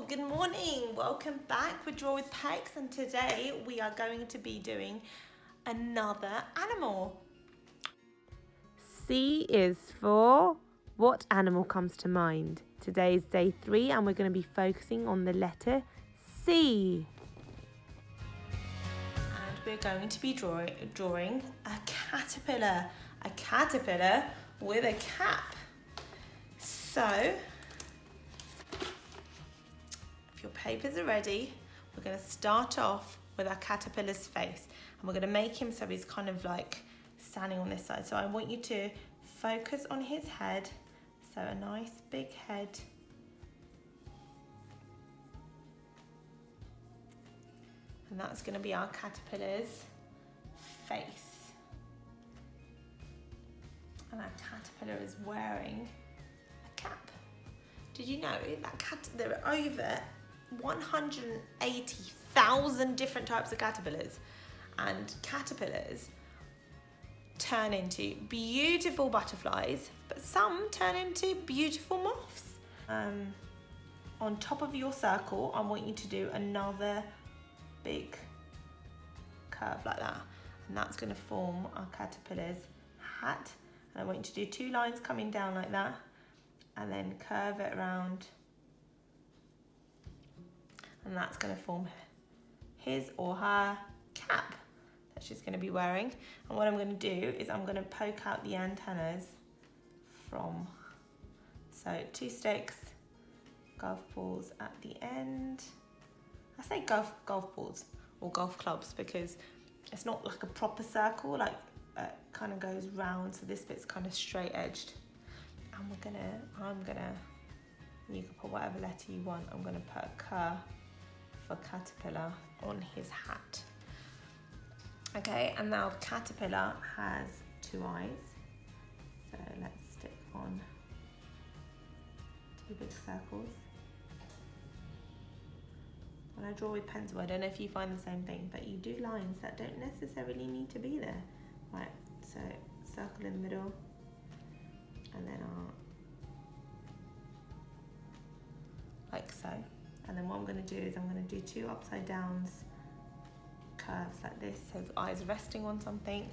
good morning. Welcome back with Draw with Pecs, and today we are going to be doing another animal. C is for what animal comes to mind? Today is day 3 and we're going to be focusing on the letter C. And we're going to be drawing a caterpillar with a cap. So, if your papers are ready, we're going to start off with our caterpillar's face, and we're going to make him so he's kind of like standing on this side. So I want you to focus on his head, so a nice big head. And that's going to be our caterpillar's face. And our caterpillar is wearing a cap. Did you know that there are over 180,000 different types of caterpillars, and caterpillars turn into beautiful butterflies, but some turn into beautiful moths. On top of your circle, I want you to do another big curve like that, and that's going to form our caterpillar's hat. And I want you to do 2 lines coming down like that, and then curve it around, and that's going to form his or her cap that she's going to be wearing. And what I'm going to do is I'm going to poke out the antennas from, so 2 sticks, golf balls at the end. I say golf balls or golf clubs because it's not like a proper circle, like it kind of goes round, so this bit's kind of straight edged. And you can put whatever letter you want. I'm gonna put a K for caterpillar on his hat. Okay, and now the caterpillar has 2 eyes. So let's stick on 2 big circles. When I draw with pencil, I don't know if you find the same thing, but you do lines that don't necessarily need to be there. Right, so circle in the middle, and then like so. And then what I'm going to do is I'm going to do 2 upside downs curves like this, so the eyes resting on something.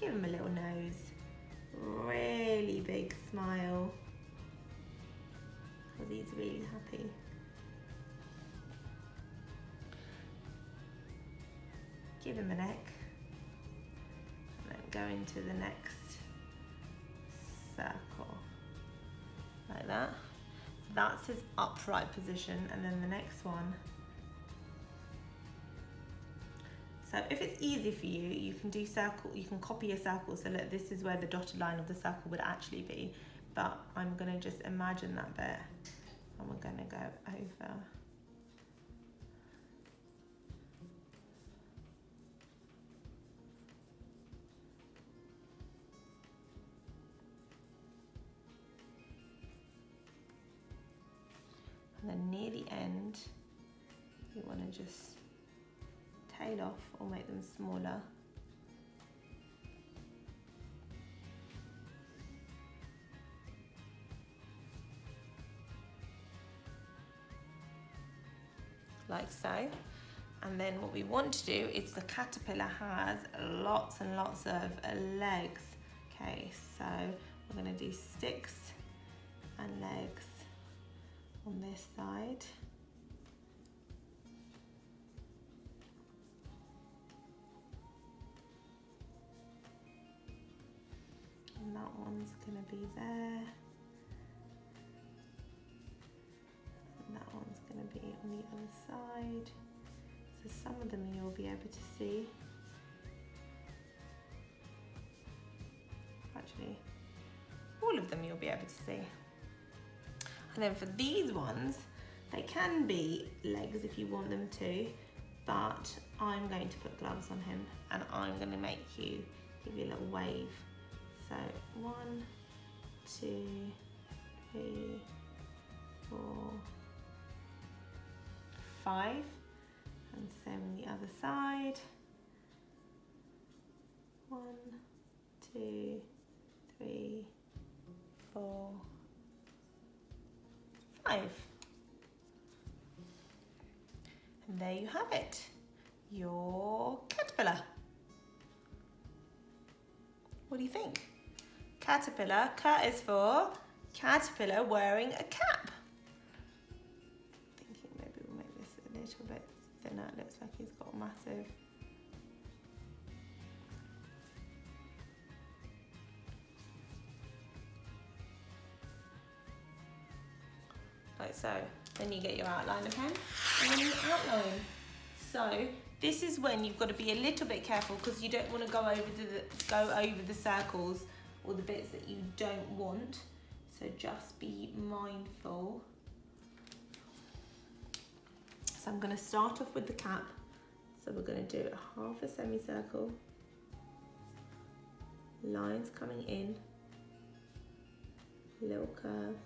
Give him a little nose, really big smile, because he's really happy. Give him a neck, and then go into the next circle, like that. So that's his upright position, and then the next one. So if it's easy for you, you can do circle, you can copy a circle, so look, this is where the dotted line of the circle would actually be, but I'm gonna just imagine that bit, and we're gonna go over. And then near the end, you want to just tail off or make them smaller. Like so. And then what we want to do is the caterpillar has lots and lots of legs. Okay, so we're going to do sticks and legs on this side. And that one's going to be there. And that one's going to be on the other side. So some of them you'll be able to see. Actually, all of them you'll be able to see. And then for these ones, they can be legs if you want them to, but I'm going to put gloves on him, and I'm going to give you a little wave. So 1, 2, 3, 4, 5, and same on the other side. 1, 2, 3, 4, 5. there you have it, your caterpillar. What do you think? Caterpillar, cat is for caterpillar wearing a cap. Thinking maybe we'll make this a little bit thinner. It looks like he's got a massive. Like so. Then you get your outliner pen and then you outline. So this is when you've got to be a little bit careful because you don't want to go over the circles or the bits that you don't want. So just be mindful. So I'm going to start off with the cap. So we're going to do half a semicircle, lines coming in, little curve.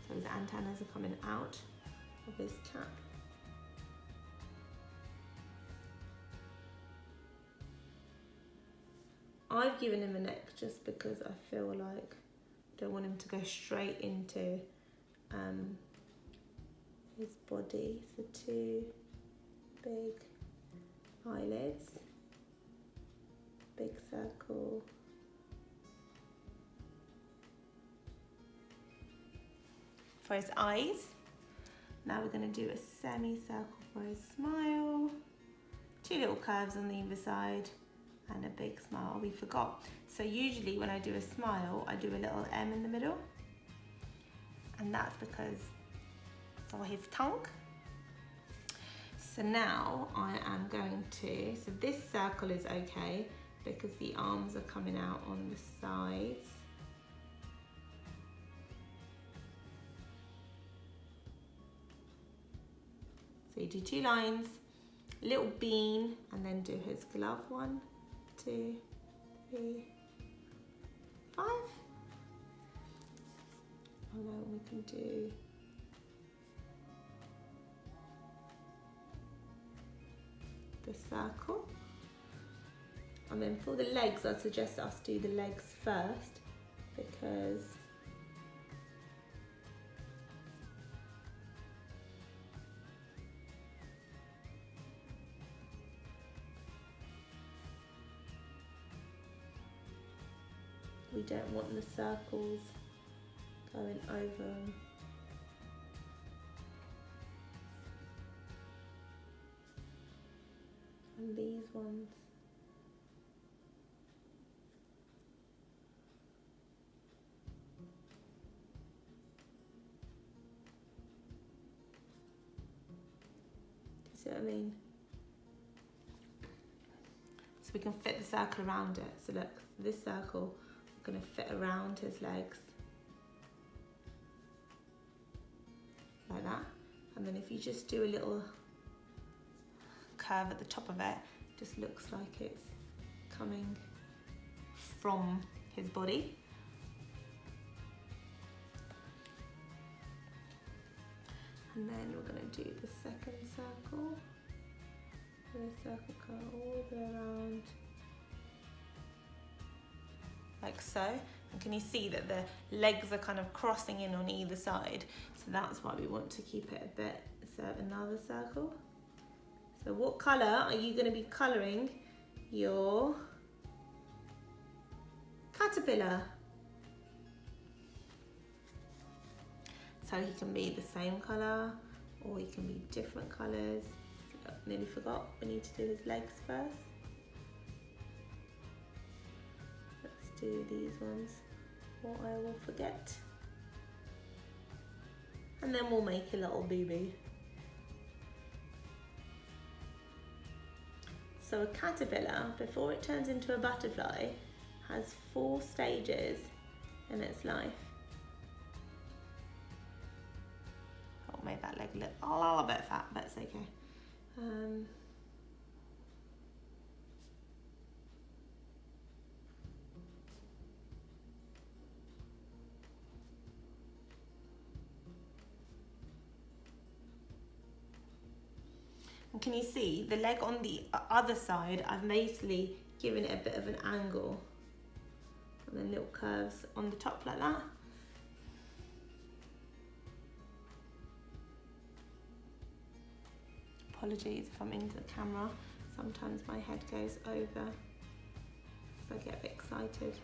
So his antennas are coming out of his cap. I've given him a neck just because I feel like I don't want him to go straight into his body. So 2 big eyelids, big circle. For his eyes, now we're going to do a semicircle for his smile, 2 little curves on the either side, and a big smile. We forgot. So usually when I do a smile, I do a little M in the middle, and that's because for his tongue. So now I am going to, so this circle is okay because the arms are coming out on the sides. So you do 2 lines, little bean, and then do his glove. 1, 2, 3, 5. And then we can do the circle. And then for the legs, I'd suggest us do the legs first because we don't want the circles going over them. And these ones. Do you see what I mean? So we can fit the circle around it. So look, this circle, we're going to fit around his legs. Like that. And then if you just do a little curve at the top of it, just looks like it's coming from his body. And then we're going to do the second circle. The circle go all the way around. Like so. And can you see that the legs are kind of crossing in on either side? So that's why we want to keep it a bit. So another circle. So what colour are you going to be colouring your caterpillar? So he can be the same colour or he can be different colours. Oh, nearly forgot, we need to do his legs first. Let's do these ones, or I will forget. And then we'll make a little boo-boo. So a caterpillar, before it turns into a butterfly, has 4 stages in its life. Oh, made that leg look a little bit fat, but it's okay. can you see the leg on the other side? I've basically given it a bit of an angle, and then little curves on the top like that. Apologies if I'm into the camera. Sometimes my head goes over as I get a bit excited.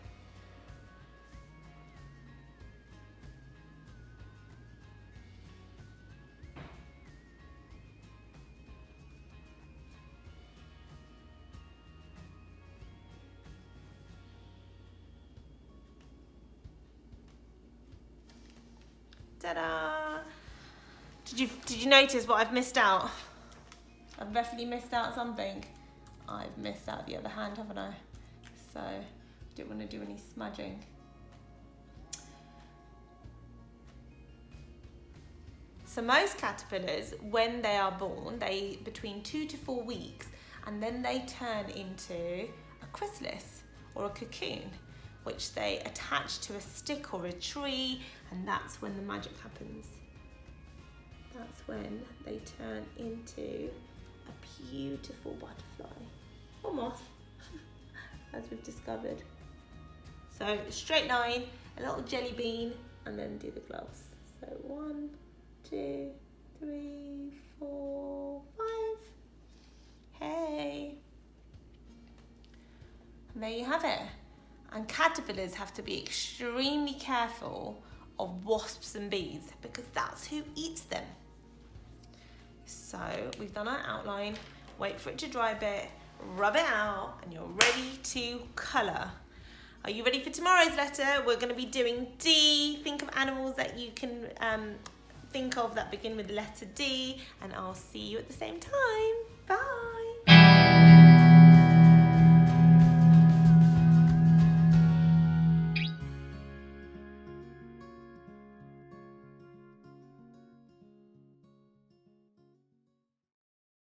Ta-da! Did you notice what I've missed out? I've definitely missed out something. I've missed out the other hand, haven't I? So, don't want to do any smudging. So most caterpillars, when they are born, they between 2 to 4 weeks, and then they turn into a chrysalis or a cocoon, which they attach to a stick or a tree, and that's when the magic happens. That's when they turn into a beautiful butterfly or moth, as we've discovered. So straight line, a little jelly bean, and then do the gloves. So 1, 2, 3, 4, 5. Hey. And there you have it. And caterpillars have to be extremely careful of wasps and bees because that's who eats them. So we've done our outline, wait for it to dry a bit, rub it out, and you're ready to colour. Are you ready for tomorrow's letter? We're going to be doing D. Think of animals that you can think of that begin with the letter D, and I'll see you at the same time. Bye.